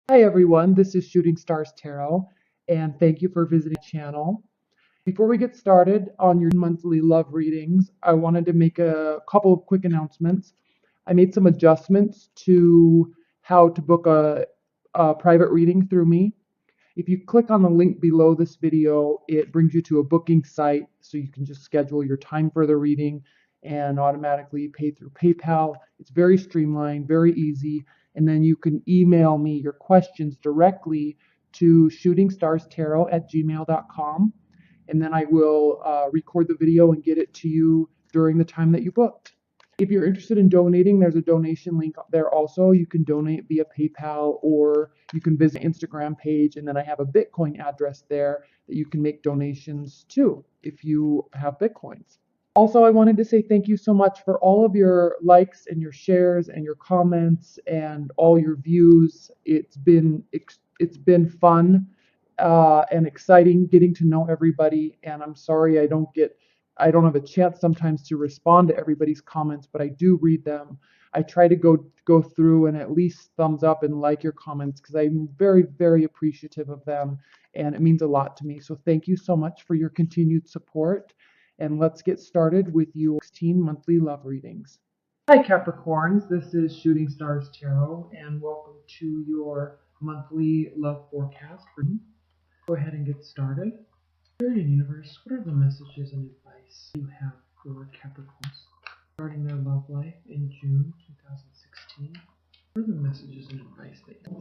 Hi everyone, this is Shooting Stars Tarot, and thank you for visiting the channel. Before we get started on your monthly love readings, I wanted to make a couple of quick announcements. I made some adjustments to how to book a private reading through me. If you click on the link below this video, it brings you to a booking site so you can just schedule your time for the reading and automatically pay through PayPal. It's very streamlined, very easy. And then you can email me your questions directly to shootingstartarot@gmail.com. And then I will record the video and get it to you during the time that you booked. If you're interested in donating, there's a donation link there also. You can donate via PayPal or you can visit Instagram page, and then I have a Bitcoin address there that you can make donations to if you have Bitcoins. Also, I wanted to say thank you so much for all of your likes and your shares and your comments and all your views. It's been fun and exciting getting to know everybody. And I'm sorry I don't have a chance sometimes to respond to everybody's comments, but I do read them. I try to go through and at least thumbs up and like your comments because I'm very, very appreciative of them, and it means a lot to me. So thank you so much for your continued support. And let's get started with your 16 monthly love readings. Hi Capricorns, this is Shooting Stars Tarot, and welcome to your monthly love forecast. Go ahead and get started. Spirit and Universe, what are the messages and advice you have for Capricorns regarding their love life in June 2016? What are the messages and advice that you have?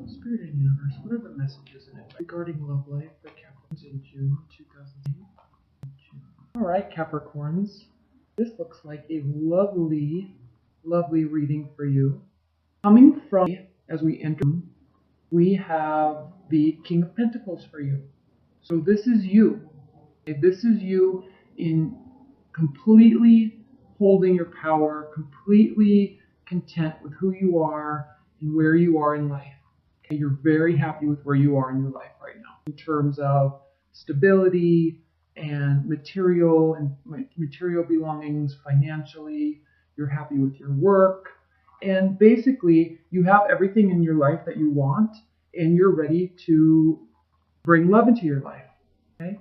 Spirit and Universe, what are the messages and advice regarding love life for Capricorns in June 2016? Alright, Capricorns, this looks like a lovely, lovely reading for you. Coming from, as we enter, we have the King of Pentacles for you. So this is you. This is you in completely holding your power, completely content with who you are and where you are in life. Okay, you're very happy with where you are in your life right now in terms of stability and material belongings financially. You're happy with your work. And basically, you have everything in your life that you want, and you're ready to bring love into your life. Okay?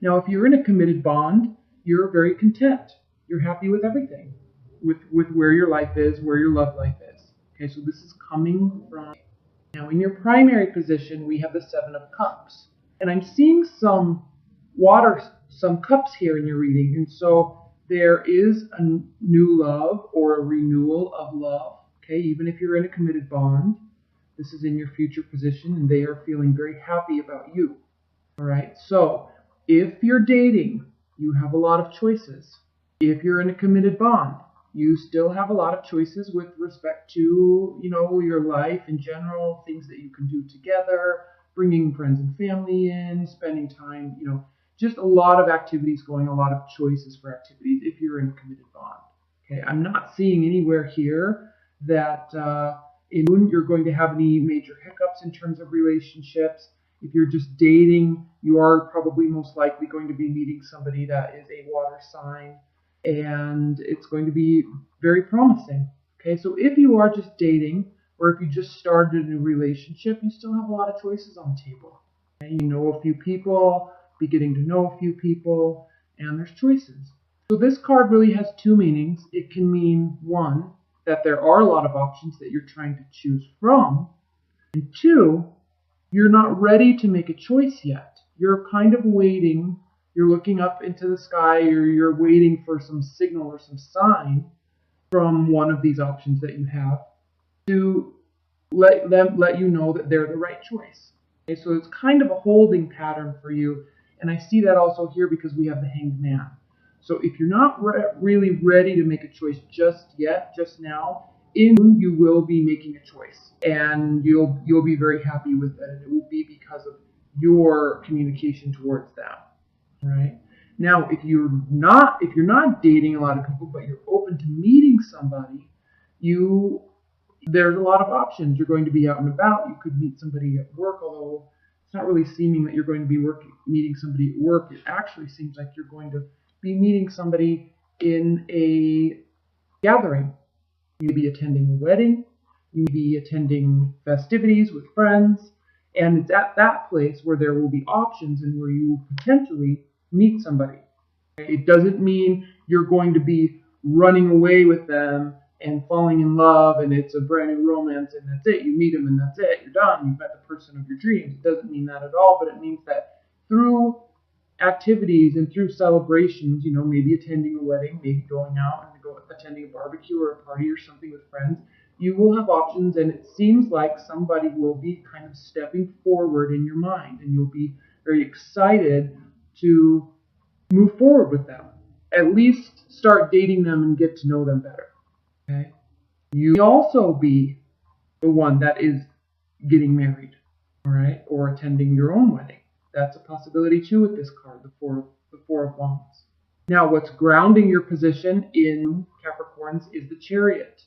Now, if you're in a committed bond, you're very content. You're happy with everything, with where your life is, where your love life is. Okay, so this is coming from. Now, in your primary position, we have the Seven of Cups. And I'm seeing some cups here in your reading. And so there is a new love or a renewal of love. Okay, even if you're in a committed bond, this is in your future position and they are feeling very happy about you. All right, so if you're dating, you have a lot of choices. If you're in a committed bond, you still have a lot of choices with respect to, your life in general, things that you can do together, bringing friends and family in, spending time, just a lot of activities going, a lot of choices for activities if you're in a committed bond. Okay, I'm not seeing anywhere here that you're going to have any major hiccups in terms of relationships. If you're just dating, you are probably most likely going to be meeting somebody that is a water sign, and it's going to be very promising. Okay, so if you are just dating, or if you just started a new relationship, you still have a lot of choices on the table. Okay? You know a few people, be getting to know a few people, and there's choices. So this card really has two meanings. It can mean, one, that there are a lot of options that you're trying to choose from, and two, you're not ready to make a choice yet. You're kind of waiting. You're looking up into the sky, or you're waiting for some signal or some sign from one of these options that you have to let you know that they're the right choice. Okay, so it's kind of a holding pattern for you. And I see that also here because we have the Hanged Man. So if you're not really ready to make a choice just yet, just now, you will be making a choice, and you'll be very happy with it, and it will be because of your communication towards that. Right? Now, if you're not dating a lot of people, but you're open to meeting somebody, there's a lot of options. You're going to be out and about. You could meet somebody at work, although it's not really seeming that you're going to be meeting somebody at work. It actually seems like you're going to be meeting somebody in a gathering. You may be attending a wedding. You may be attending festivities with friends, and it's at that place where there will be options and where you will potentially meet somebody. It doesn't mean you're going to be running away with them and falling in love and it's a brand new romance and that's it. You meet them and that's it. You're done. You've met the person of your dreams. It doesn't mean that at all, but it means that through activities and through celebrations, maybe attending a wedding, maybe going out and attending a barbecue or a party or something with friends, you will have options, and it seems like somebody will be kind of stepping forward in your mind, and you'll be very excited to move forward with them. At least start dating them and get to know them better. Okay? You may also be the one that is getting married, all right, or attending your own wedding. That's a possibility too with this card, the Four of Wands. Now, what's grounding your position in Capricorns is the Chariot.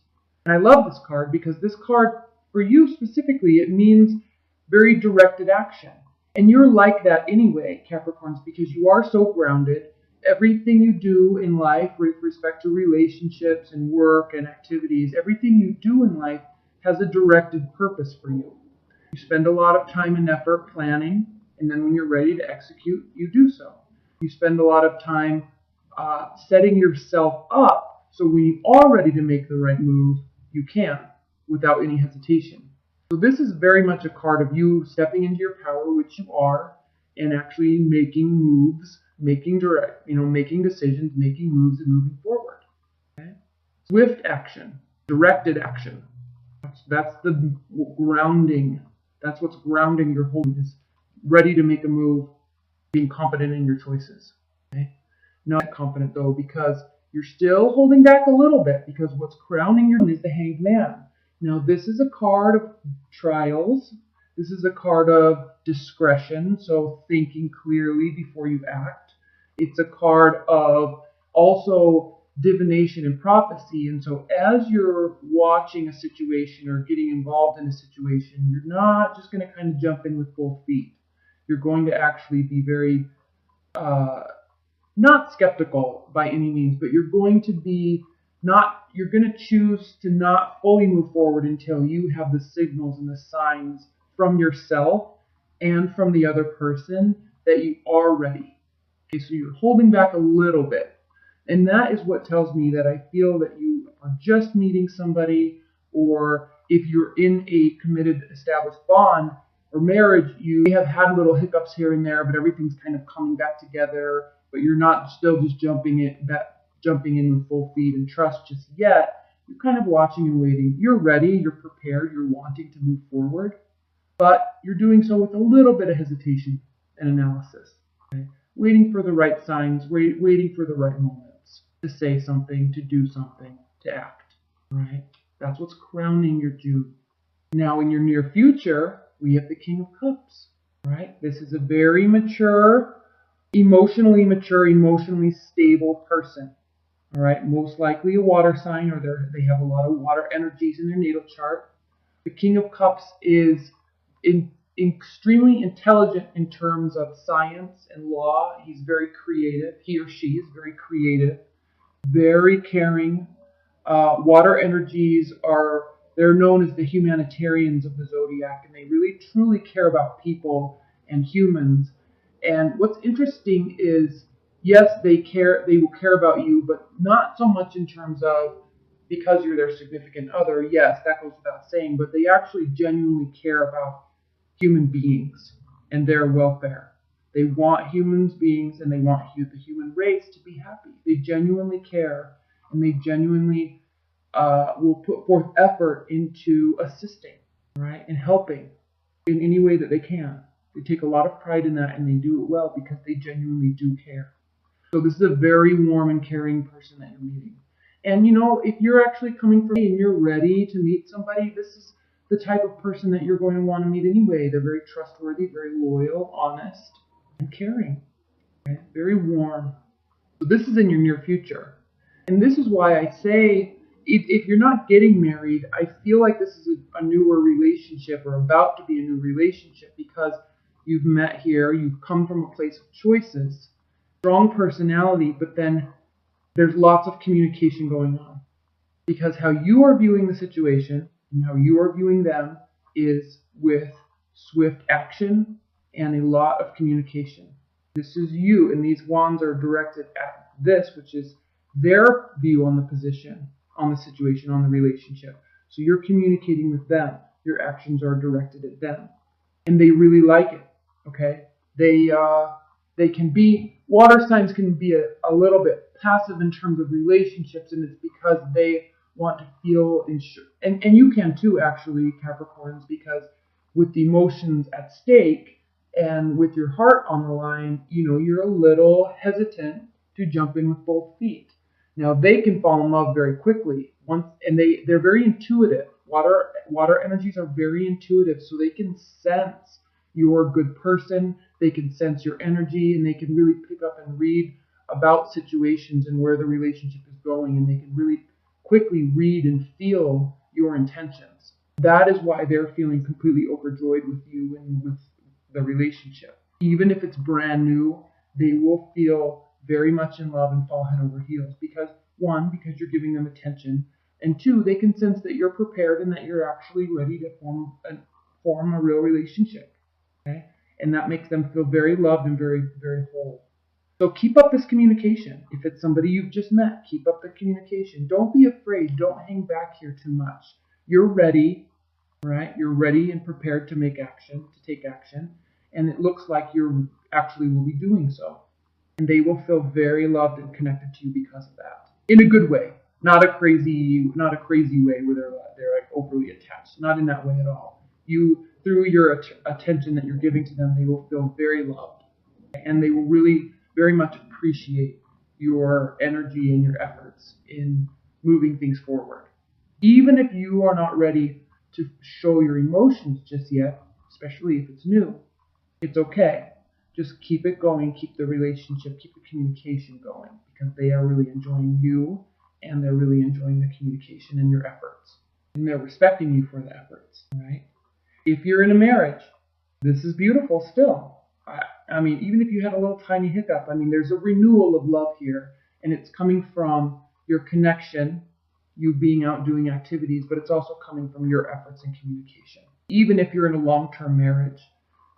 And I love this card because this card, for you specifically, it means very directed action. And you're like that anyway, Capricorns, because you are so grounded. Everything you do in life with respect to relationships and work and activities, everything you do in life has a directed purpose for you. You spend a lot of time and effort planning, and then when you're ready to execute, you do so. You spend a lot of time setting yourself up so when you are ready to make the right move, you can without any hesitation. So this is very much a card of you stepping into your power, which you are, and actually making moves, making decisions, making moves, and moving forward. Okay? Swift action, directed action. That's the grounding. That's what's grounding your whole is ready to make a move, being confident in your choices. Okay? Not confident though, because you're still holding back a little bit, because what's crowning your is the Hanged Man. Now this is a card of trials. This is a card of discretion, so thinking clearly before you act. It's a card of also divination and prophecy, and so as you're watching a situation or getting involved in a situation, you're not just going to kind of jump in with both feet. You're going to actually be very not skeptical by any means, but you're going to choose to not fully move forward until you have the signals and the signs from yourself and from the other person that you are ready. Okay, so you're holding back a little bit. And that is what tells me that I feel that you are just meeting somebody, or if you're in a committed, established bond or marriage, you may have had little hiccups here and there, but everything's kind of coming back together, but you're not still just jumping in with full feet and trust just yet. You're kind of watching and waiting. You're ready, you're prepared, you're wanting to move forward, but you're doing so with a little bit of hesitation and analysis. Okay? Waiting for the right signs, waiting for the right moments to say something, to do something, to act. Right? That's what's crowning your June. Now, in your near future, we have the King of Cups. Right? This is a very mature, emotionally stable person. All right, most likely a water sign, or they have a lot of water energies in their natal chart. The King of Cups is extremely intelligent in terms of science and law. He's very creative. He or she is very creative, very caring. Water energies they're known as the humanitarians of the zodiac, and they really truly care about people and humans. And what's interesting is, yes, they will care about you, but not so much in terms of because you're their significant other. Yes, that goes without saying, but they actually genuinely care about human beings and their welfare. They want human beings and they want the human race to be happy. They genuinely care, and they genuinely will put forth effort into assisting, right, and helping in any way that they can. They take a lot of pride in that, and they do it well because they genuinely do care. So this is a very warm and caring person that you're meeting. And if you're actually coming from and you're ready to meet somebody, this is the type of person that you're going to want to meet anyway. They're very trustworthy, very loyal, honest, and caring. Okay? Very warm. So this is in your near future. And this is why I say, if you're not getting married, I feel like this is a newer relationship, or about to be a new relationship, because you've met here, you've come from a place of choices, strong personality, but then there's lots of communication going on. Because how you are viewing the situation And how you are viewing them is with swift action and a lot of communication. This is you, and these wands are directed at this, which is their view on the position, on the situation, on the relationship. So you're communicating with them. Your actions are directed at them. And they really like it, okay? They can be, water signs can be a little bit passive in terms of relationships, and it's because they want to feel and you can too, actually, Capricorns, because with the emotions at stake and with your heart on the line, you're a little hesitant to jump in with both feet. Now they can fall in love very quickly and they're very intuitive. Water energies are very intuitive, so they can sense you're a good person, they can sense your energy, and they can really pick up and read about situations and where the relationship is going, and they can really quickly read and feel your intentions. That is why they're feeling completely overjoyed with you and with the relationship. Even if it's brand new, they will feel very much in love and fall head over heels because you're giving them attention, and two, they can sense that you're prepared and that you're actually ready to form a real relationship. Okay? And that makes them feel very loved and very, very whole. So keep up this communication. If it's somebody you've just met, keep up the communication. Don't be afraid. Don't hang back here too much. You're ready, right? You're ready and prepared to take action. And it looks like you actually will be doing so. And they will feel very loved and connected to you because of that. In a good way. Not a crazy way where they're like overly attached. Not in that way at all. Through your attention that you're giving to them, they will feel very loved. And they will really very much appreciate your energy and your efforts in moving things forward. Even if you are not ready to show your emotions just yet, especially if it's new, it's okay. Just keep it going, keep the relationship, keep the communication going, because they are really enjoying you and they're really enjoying the communication and your efforts. And they're respecting you for the efforts, right? If you're in a marriage, this is beautiful still. I mean, even if you had a little tiny hiccup, there's a renewal of love here, and it's coming from your connection, you being out doing activities, but it's also coming from your efforts and communication. Even if you're in a long-term marriage,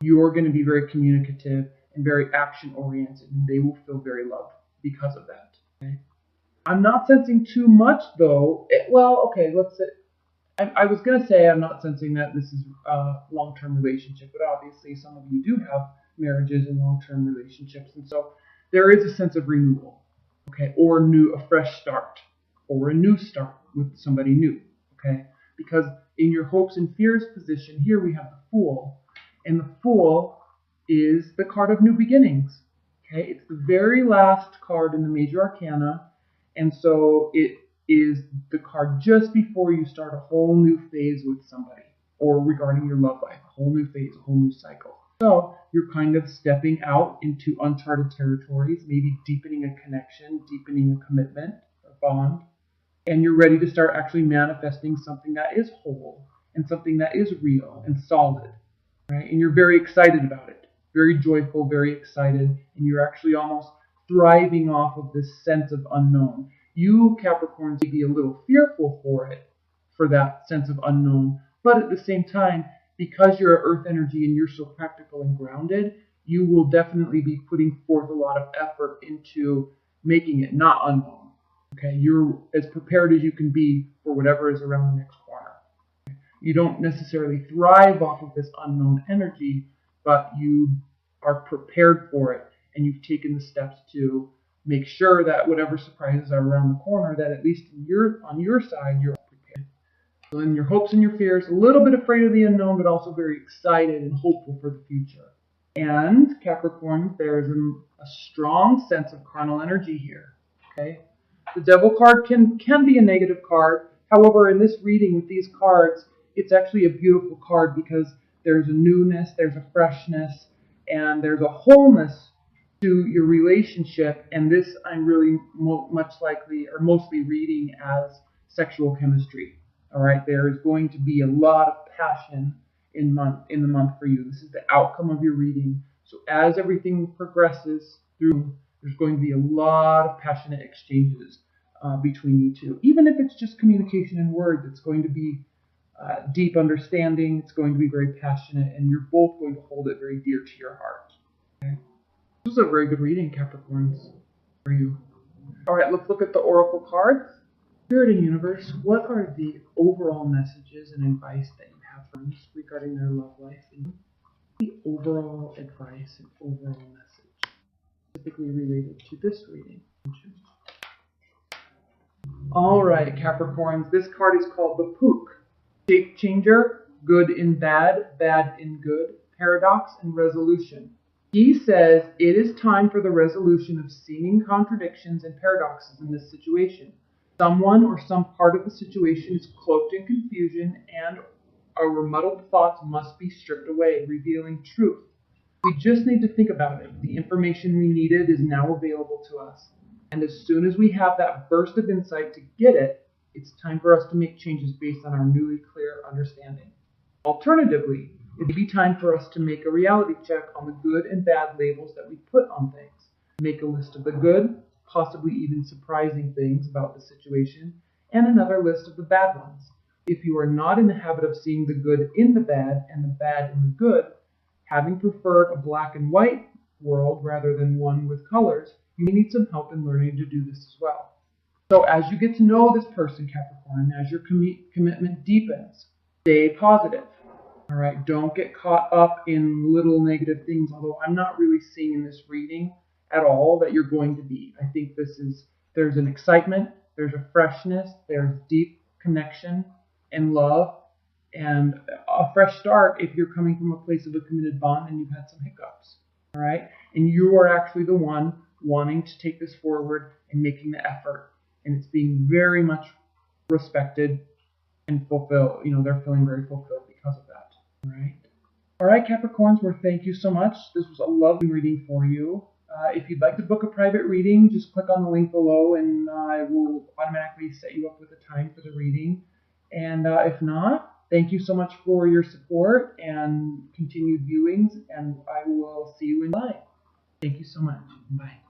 you're going to be very communicative and very action-oriented, and they will feel very loved because of that. Okay? I'm not sensing too much, though. Let's say, I was going to say I'm not sensing that this is a long-term relationship, but obviously some of you do have marriages and long-term relationships, and so there is a sense of renewal, okay, or a fresh start, or a new start with somebody new, okay, because in your hopes and fears position here we have the Fool, and the Fool is the card of new beginnings, okay, it's the very last card in the major arcana, and so it is the card just before you start a whole new phase with somebody, or regarding your love life, a whole new phase, a whole new cycle. So you're kind of stepping out into uncharted territories, maybe deepening a connection, deepening a commitment, a bond, and you're ready to start actually manifesting something that is whole and something that is real and solid, right? And you're very excited about it, very joyful, very excited, and you're actually almost thriving off of this sense of unknown. You, Capricorns, may be a little fearful for that sense of unknown, but at the same time, because you're an earth energy and you're so practical and grounded, you will definitely be putting forth a lot of effort into making it not unknown. Okay, you're as prepared as you can be for whatever is around the next corner. You don't necessarily thrive off of this unknown energy, but you are prepared for it, and you've taken the steps to make sure that whatever surprises are around the corner, that at least on your side, you're prepared. So in your hopes and your fears, a little bit afraid of the unknown, but also very excited and hopeful for the future. And Capricorn, there's a strong sense of carnal energy here. Okay, the Devil card can be a negative card. However, in this reading with these cards, it's actually a beautiful card because there's a newness, there's a freshness, and there's a wholeness to your relationship, and this I'm really mostly reading as sexual chemistry. All right, there is going to be a lot of passion in the month for you. This is the outcome of your reading. So as everything progresses through, there's going to be a lot of passionate exchanges between you two. Even if it's just communication in words, it's going to be deep understanding. It's going to be very passionate, and you're both going to hold it very dear to your heart. Okay? This was a very good reading, Capricorns, for you. All right, let's look at the oracle cards. Spirit and Universe, what are the overall messages and advice that you have for us regarding their love life? And the overall advice and overall message specifically related to this reading. All right, Capricorns, this card is called the Pook. Shape changer, good in bad, bad in good, paradox and resolution. He says it is time for the resolution of seeming contradictions and paradoxes in this situation. Someone or some part of the situation is cloaked in confusion, and our muddled thoughts must be stripped away, revealing truth. We just need to think about it. The information we needed is now available to us. And as soon as we have that burst of insight to get it, it's time for us to make changes based on our newly clear understanding. Alternatively, it may be time for us to make a reality check on the good and bad labels that we put on things. Make a list of the good, possibly even surprising things about the situation, and another list of the bad ones. If you are not in the habit of seeing the good in the bad and the bad in the good, having preferred a black and white world rather than one with colors, you may need some help in learning to do this as well. So as you get to know this person, Capricorn, as your commitment deepens, stay positive. All right, don't get caught up in little negative things, although I'm not really seeing in this reading at all that you're going to be. I think there's an excitement, there's a freshness, there's deep connection and love, and a fresh start if you're coming from a place of a committed bond and you've had some hiccups. All right, and you are actually the one wanting to take this forward and making the effort, and it's being very much respected and fulfilled. They're feeling very fulfilled because of that. All right, Capricorns, well, thank you so much. This was a lovely reading for you. If you'd like to book a private reading, just click on the link below and I will automatically set you up with a time for the reading. And if not, thank you so much for your support and continued viewings, and I will see you in live. Thank you so much. Bye.